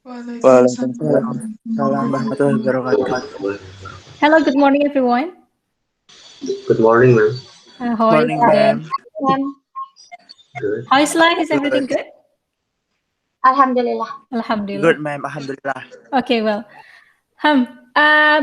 Waalaikumsalam warahmatullahi wabarakatuh. Hello, good morning, everyone. Good morning, ma'am. How are you Morning, today? ma'am. Good. How is life? Is everything Good. good? Alhamdulillah. Alhamdulillah. Good, ma'am. Alhamdulillah. Okay, well,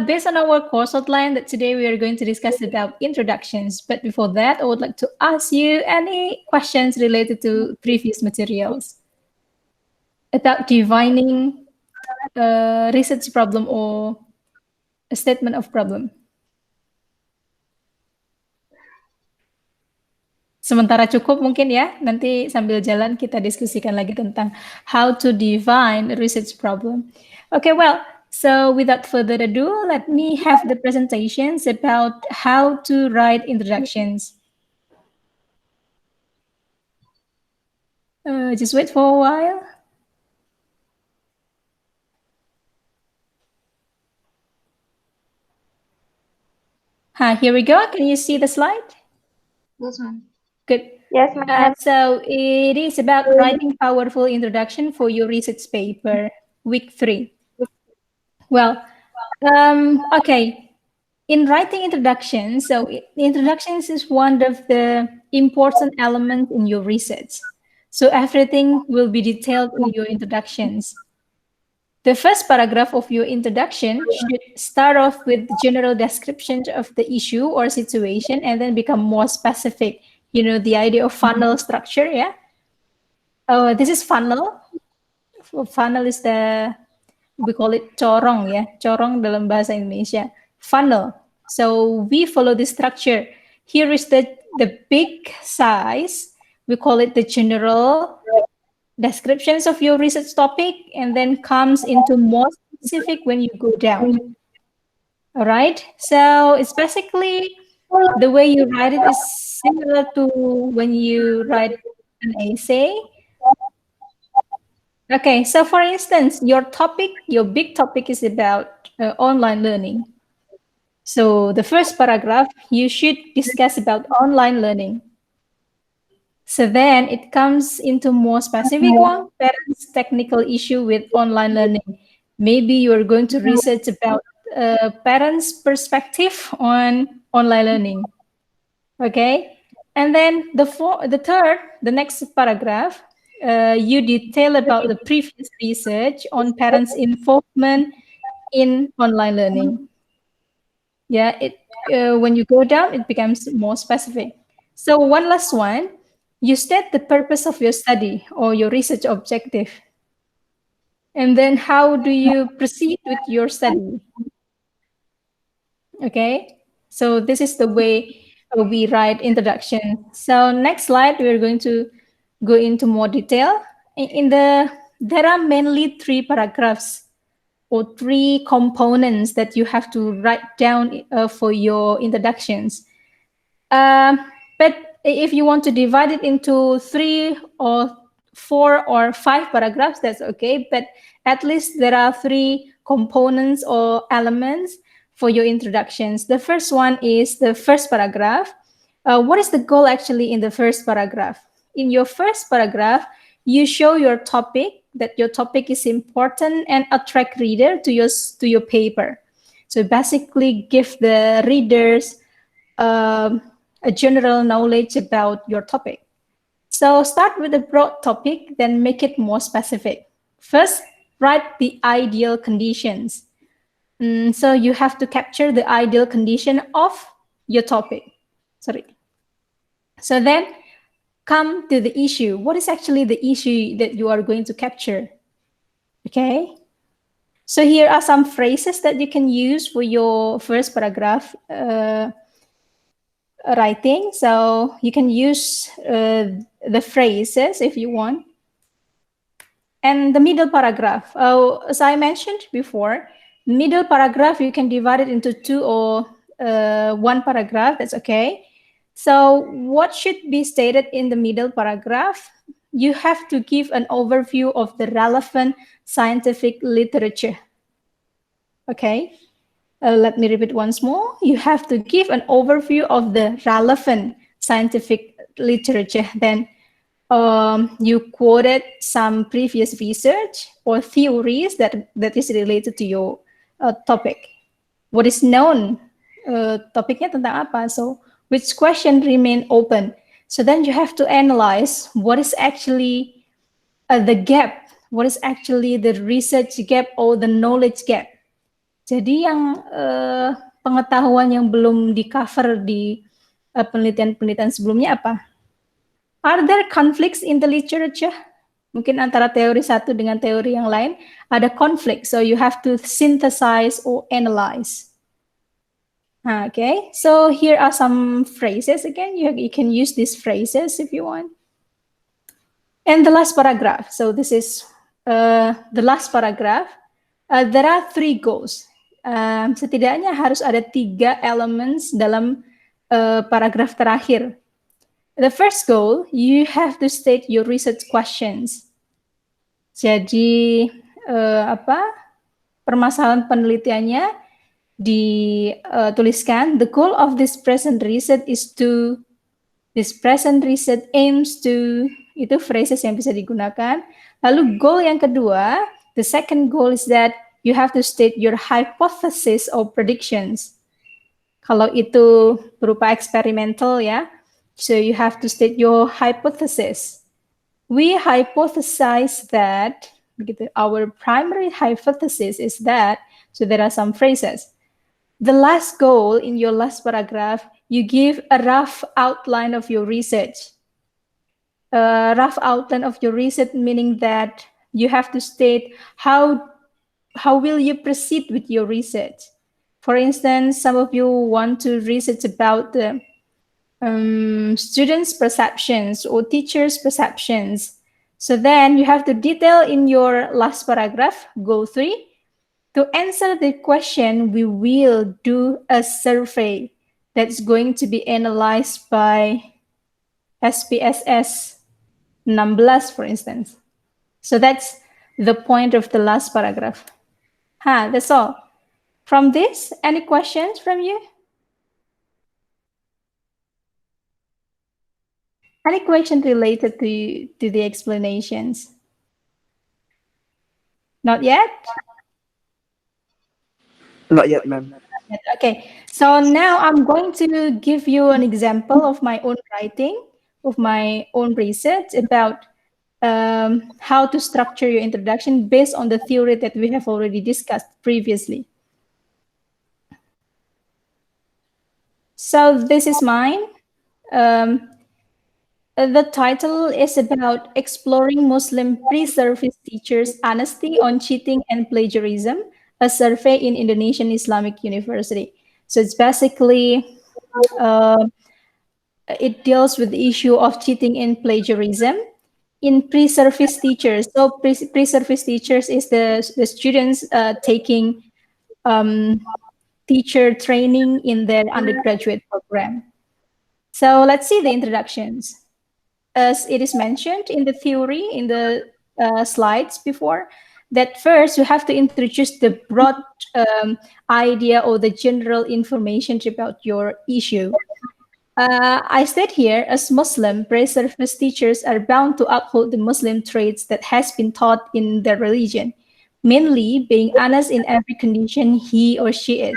based on our course outline, that today we are going to discuss about introductions. But before that, I would like to ask you any questions related to previous materials about defining a research problem or a statement of problem. Sementara cukup mungkin ya, nanti sambil jalan kita diskusikan lagi tentang how to define a research problem. Okay, well, so without further ado, let me have the presentations about how to write introductions. Just wait for a while. Here we go. Can you see the slide? Yes, ma'am. Good. Yes, ma'am. So it is about writing powerful introduction for your research paper, week 3. Well, okay. In writing introductions, so introductions is one of the important elements in your research. So everything will be detailed in your introductions. The first paragraph of your introduction should start off with general description of the issue or situation and then become more specific. You know, the idea of funnel structure, yeah? This is funnel. Funnel is we call it corong, ya. Corong dalam bahasa Indonesia. Funnel. So we follow the structure. Here is the big size. We call it the general descriptions of your research topic, and then comes into more specific when you go down. All right. So it's basically the way you write it is similar to when you write an essay. Okay, so for instance, your big topic is about online learning. So the first paragraph, you should discuss about online learning. So then it comes into more specific one, parents' technical issue with online learning. Maybe you are going to research about parents' perspective on online learning. Okay, and then the next paragraph, you detail about the previous research on parents' involvement in online learning. Yeah, when you go down, it becomes more specific. So one last one, you state the purpose of your study or your research objective. And then how do you proceed with your study? Okay, so this is the way we write introduction. So next slide, we're going to go into more detail. There are mainly 3 paragraphs or 3 components that you have to write down for your introductions. But if you want to divide it into 3 or 4 or 5 paragraphs, that's okay. But at least there are 3 components or elements for your introductions. The first one is the first paragraph. What is the goal actually in the first paragraph? In your first paragraph, you show your topic, that your topic is important and attract reader to your paper. So basically give the readers a general knowledge about your topic. So start with a broad topic, then make it more specific. First, write the ideal conditions. So you have to capture the ideal condition of your topic. Sorry. So then come to the issue. What is actually the issue that you are going to capture? Okay. So here are some phrases that you can use for your first paragraph writing. So you can use the phrases if you want. And the middle paragraph, as I mentioned before, middle paragraph, you can divide it into 2 or 1 paragraph, that's okay. So what should be stated in the middle paragraph? You have to give an overview of the relevant scientific literature. Okay, let me repeat once more. You have to give an overview of the relevant scientific literature. Then you quoted some previous research or theories that is related to your topic. What is known? Topiknya tentang apa? So which question remain open? So then you have to analyze what is actually the gap. What is actually the research gap or the knowledge gap? Jadi yang pengetahuan yang belum di cover di penelitian-penelitian sebelumnya apa? Are there conflicts in the literature? Mungkin antara teori satu dengan teori yang lain ada konflik, so you have to synthesize or analyze. Okay, so here are some phrases again. You can use these phrases if you want. And the last paragraph. So this is the last paragraph. There are 3 goals. Setidaknya harus ada 3 elements dalam paragraf terakhir. The first goal, you have to state your research questions. Jadi permasalahan penelitiannya dituliskan. The goal of this present research aims to, itu phrases yang bisa digunakan. Lalu goal yang kedua, the second goal is that you have to state your hypothesis or predictions. Kalau itu berupa experimental ya, so you have to state your hypothesis. We hypothesize that, our primary hypothesis is that, so there are some phrases. The last goal in your last paragraph, you give a rough outline of your research. A rough outline of your research meaning that you have to state how will you proceed with your research. For instance, some of you want to research about the students' perceptions or teachers' perceptions. So then you have to detail in your last paragraph, goal 3. To answer the question, we will do a survey that's going to be analyzed by SPSS 16, for instance. So that's the point of the last paragraph. That's all. From this, any questions from you? Any question related to the explanations? Not yet? Not yet, ma'am. Okay, so now I'm going to give you an example of my own writing, of my own research about how to structure your introduction based on the theory that we have already discussed previously. So this is mine. The title is about exploring Muslim pre-service teachers' honesty on cheating and plagiarism, a survey in Indonesian Islamic University. So it's basically, it deals with the issue of cheating and plagiarism in pre-service teachers. So pre-service teachers is the students taking teacher training in their undergraduate program. So let's see the introductions. As it is mentioned in the theory, in the slides before, that first you have to introduce the broad idea or the general information about your issue. I state here, as Muslim, pre-service teachers are bound to uphold the Muslim traits that has been taught in their religion, mainly being honest in every condition he or she is.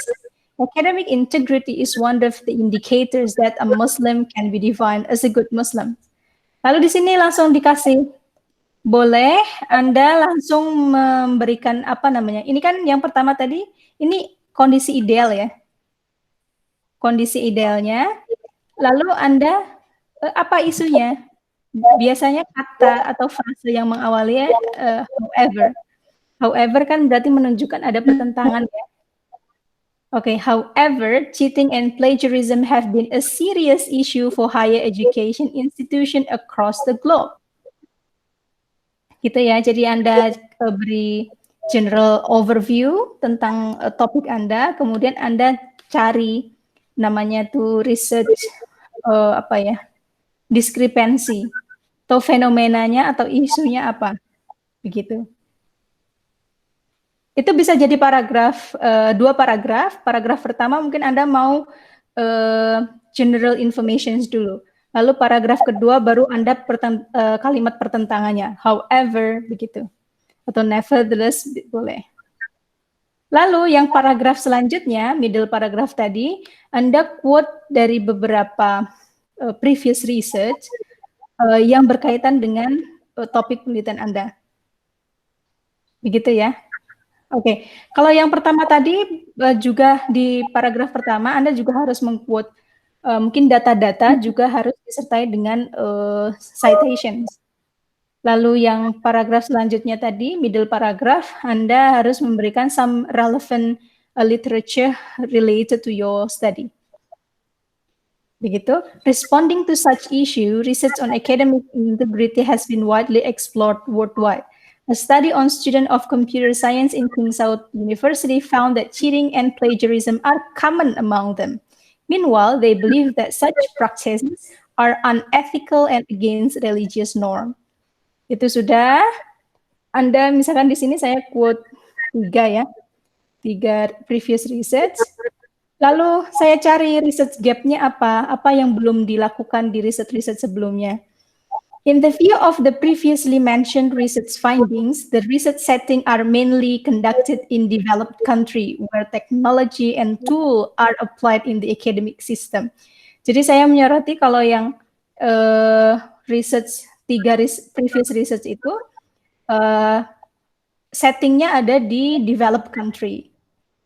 Academic integrity is one of the indicators that a Muslim can be defined as a good Muslim. Lalu di sini langsung dikasih, boleh Anda langsung memberikan apa namanya? Ini kan yang pertama tadi, ini kondisi ideal ya. Kondisi idealnya. Lalu Anda, apa isunya? Biasanya kata atau frase yang mengawali however. However kan berarti menunjukkan ada pertentangan ya. Okay, however, cheating and plagiarism have been a serious issue for higher education institutions across the globe. Gitu ya, jadi Anda beri general overview tentang topik Anda, kemudian Anda cari namanya tuh research diskrepensi atau fenomenanya atau isunya apa, begitu. Itu bisa jadi paragraf, 2 paragraf. Paragraf pertama mungkin Anda mau general information dulu. Lalu paragraf kedua baru Anda kalimat pertentangannya. However, begitu. Atau nevertheless, boleh. Lalu yang paragraf selanjutnya, middle paragraph tadi, Anda quote dari beberapa previous research yang berkaitan dengan topik penelitian Anda. Begitu ya. Oke, kalau yang pertama tadi juga di paragraf pertama Anda juga harus mengquote mungkin data-data juga harus disertai dengan citations. Lalu yang paragraf selanjutnya tadi, middle paragraph, Anda harus memberikan some relevant literature related to your study. Begitu. Responding to such issue, research on academic integrity has been widely explored worldwide. A study on students of computer science in King Saud University found that cheating and plagiarism are common among them. Meanwhile, they believe that such practices are unethical and against religious norm. Itu sudah. Anda misalkan di sini saya quote 3 previous research. Lalu saya cari research gap-nya apa yang belum dilakukan di research sebelumnya. In the view of the previously mentioned research findings, the research setting are mainly conducted in developed country where technology and tool are applied in the academic system. Jadi saya menyoroti kalau yang research 3 previous research itu settingnya ada di developed country,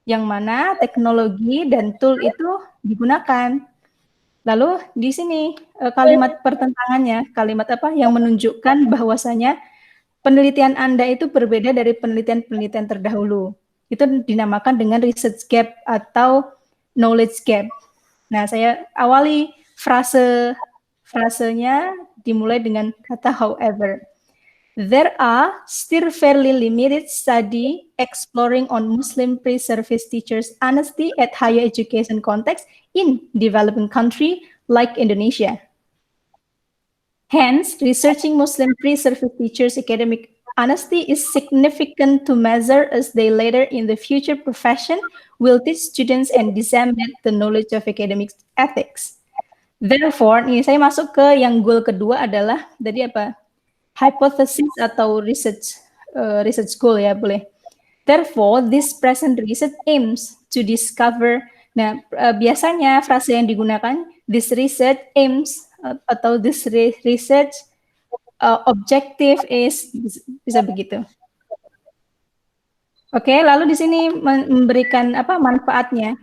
yang mana teknologi dan tool itu digunakan. Lalu di sini kalimat pertentangannya, kalimat apa yang menunjukkan bahwasanya penelitian Anda itu berbeda dari penelitian-penelitian terdahulu. Itu dinamakan dengan research gap atau knowledge gap. Nah, saya awali frasenya dimulai dengan kata however. There are still fairly limited study exploring on Muslim pre-service teachers' honesty at higher education context in developing country like Indonesia. Hence, researching Muslim pre-service teachers' academic honesty is significant to measure as they later in the future profession will teach students and disseminate the knowledge of academic ethics. Therefore, ini saya masuk ke yang goal kedua adalah tadi apa? Hypothesis atau research goal ya boleh. Therefore, this present research aims to discover. Nah, biasanya frase yang digunakan this research aims atau this research objective is bisa begitu. Oke, lalu di sini memberikan apa manfaatnya.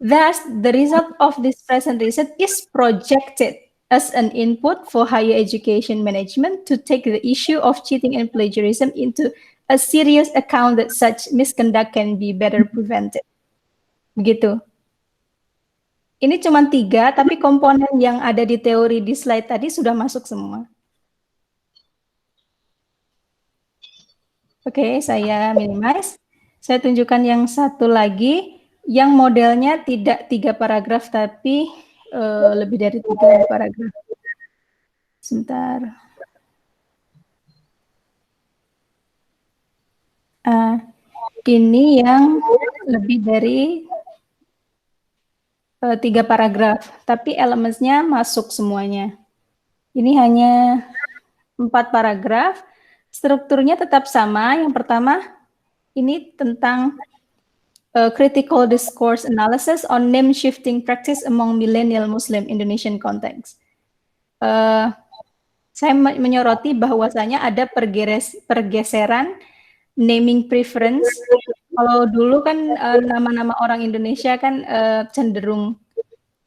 Thus, the result of this present research is projected as an input for higher education management to take the issue of cheating and plagiarism into a serious account that such misconduct can be better prevented. Begitu. Ini cuma 3, tapi komponen yang ada di teori di slide tadi sudah masuk semua. Oke, saya minimize. Saya tunjukkan yang satu lagi, yang modelnya tidak 3 paragraf, tapi lebih dari 3 paragraf. Sebentar. Ini yang lebih dari 3 paragraf, tapi elemennya masuk semuanya. Ini hanya 4 paragraf, strukturnya tetap sama. Yang pertama, ini tentang critical discourse analysis on name shifting practice among millennial Muslim Indonesian context. Saya menyoroti bahwasanya ada pergeseran naming preference. Kalau dulu kan nama-nama orang Indonesia kan cenderung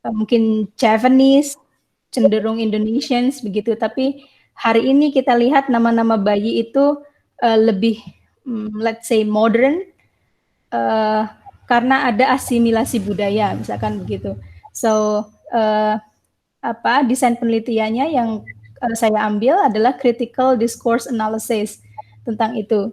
mungkin Javanese, cenderung Indonesians begitu. Tapi hari ini kita lihat nama-nama bayi itu lebih let's say modern. Karena ada asimilasi budaya, misalkan begitu. So, desain penelitiannya yang saya ambil adalah critical discourse analysis tentang itu.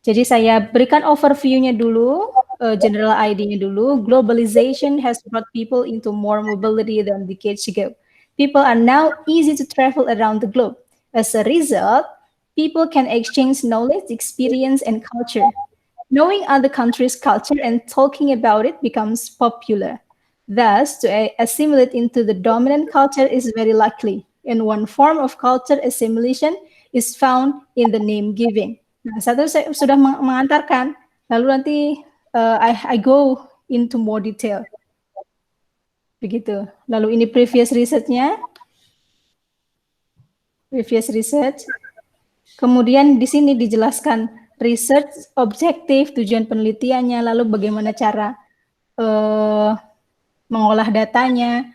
Jadi saya berikan overview-nya dulu, general idea-nya dulu. Globalization has brought people into more mobility than decades ago. People are now easy to travel around the globe. As a result, people can exchange knowledge, experience, and culture. Knowing other countries' culture and talking about it becomes popular. Thus, to assimilate into the dominant culture is very likely. And one form of culture assimilation is found in the name giving. Nah, satu saya sudah mengantarkan, lalu nanti I go into more detail. Begitu. Lalu ini previous research-nya. Previous research. Kemudian di sini dijelaskan research, objektif, tujuan penelitiannya, lalu bagaimana cara mengolah datanya,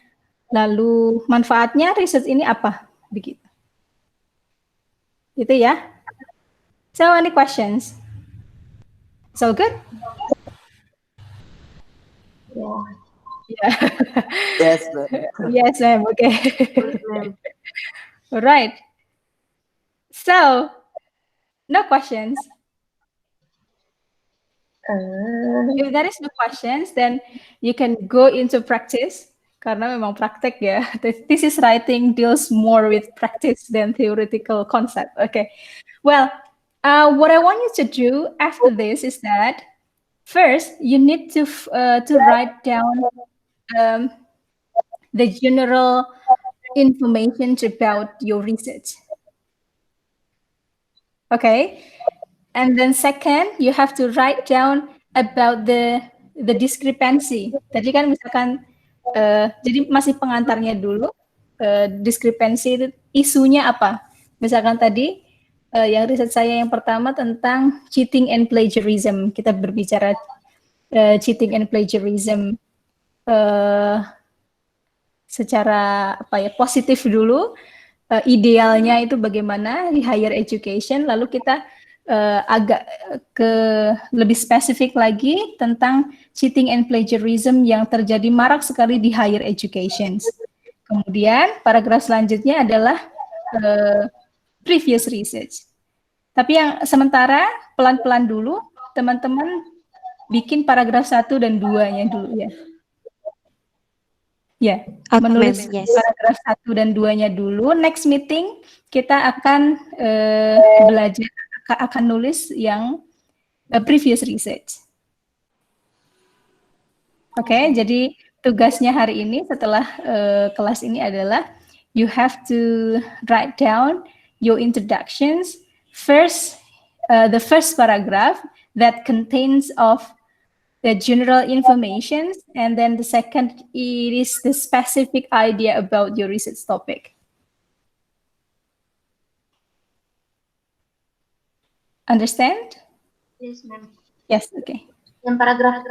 lalu manfaatnya research ini apa, begitu. Gitu ya. So any questions? So good? Yeah. Yes, ma'am. Yes, ma'am. Okay. All right. So, no questions. If there is no questions, then you can go into practice. Karena memang praktek ya. Thesis writing deals more with practice than theoretical concept. Okay. Well, what I want you to do after this is that first you need to write down the general information about your research. Okay. And then second, you have to write down about the discrepancy. Tadi kan misalkan, jadi masih pengantarnya dulu, discrepancy itu isunya apa. Misalkan tadi, yang riset saya yang pertama tentang cheating and plagiarism. Kita berbicara cheating and plagiarism secara positif dulu, idealnya itu bagaimana di higher education, lalu kita agak ke lebih spesifik lagi tentang cheating and plagiarism yang terjadi marak sekali di higher education. Kemudian paragraf selanjutnya adalah previous research. Tapi yang sementara pelan-pelan dulu, teman-teman bikin paragraf 1 dan 2-nya dulu ya. Ya, menulis paragraf 1 dan 2-nya dulu. Next meeting kita akan belajar, akan nulis yang previous research. Oke, jadi tugasnya hari ini setelah kelas ini adalah you have to write down your introductions. First, the first paragraph that contains of the general information, and then the second it is the specific idea about your research topic. Understand? Yes, ma'am. Yes, okay. Yang paragraf